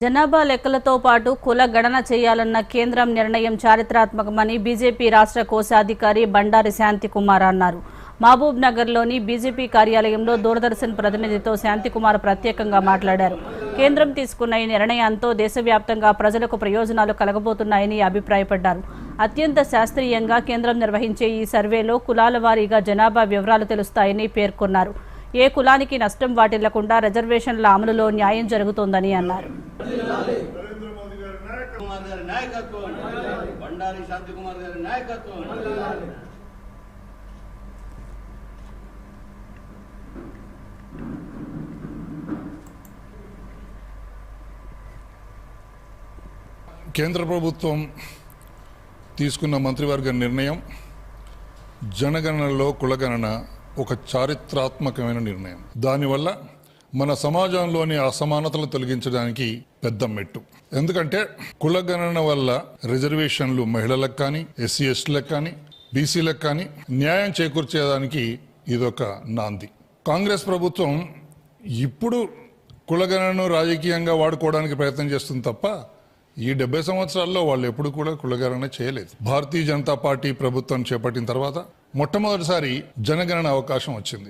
జనాభా లెక్కలతో పాటు కుల గణన చేయాలన్న కేంద్రం నిర్ణయం చారిత్రాత్మకమని బీజేపీ రాష్ట్ర కోశాధికారి బండారి శాంతికుమార్ అన్నారు. మహబూబ్ నగర్లోని బీజేపీ కార్యాలయంలో దూరదర్శన్ ప్రతినిధితో శాంతికుమార్ ప్రత్యేకంగా మాట్లాడారు. కేంద్రం తీసుకున్న ఈ నిర్ణయంతో దేశవ్యాప్తంగా ప్రజలకు ప్రయోజనాలు కలగబోతున్నాయని అభిప్రాయపడ్డారు. అత్యంత శాస్త్రీయంగా కేంద్రం నిర్వహించే ఈ సర్వేలో కులాల వారీగా జనాభా వివరాలు తెలుస్తాయని పేర్కొన్నారు. ఏ కులానికి నష్టం వాటిల్లకుండా రిజర్వేషన్ల అమలులో న్యాయం జరుగుతోందని అన్నారు. కేంద్ర ప్రభుత్వం తీసుకున్న మంత్రివర్గ నిర్ణయం జనగణనలో కులగణన ఒక చారిత్రాత్మకమైన నిర్ణయం. దానివల్ల మన సమాజంలోని అసమానతలు తొలగించడానికి పెద్ద మెట్టు. ఎందుకంటే కులగణన వల్ల రిజర్వేషన్లు మహిళలకు కానీ, ఎస్సీ ఎస్టీలకు కానీ, బీసీలకు కానీ న్యాయం చేకూర్చేదానికి ఇదొక నాంది. కాంగ్రెస్ ప్రభుత్వం ఇప్పుడు కులగణనను రాజకీయంగా వాడుకోవడానికి ప్రయత్నం చేస్తుంది తప్ప ఈ 70 సంవత్సరాల్లో వాళ్ళు ఎప్పుడు కూడా కులగణన చేయలేదు. భారతీయ జనతా పార్టీ ప్రభుత్వం చేపట్టిన తర్వాత మొట్టమొదటిసారి జనగణన అవకాశం వచ్చింది.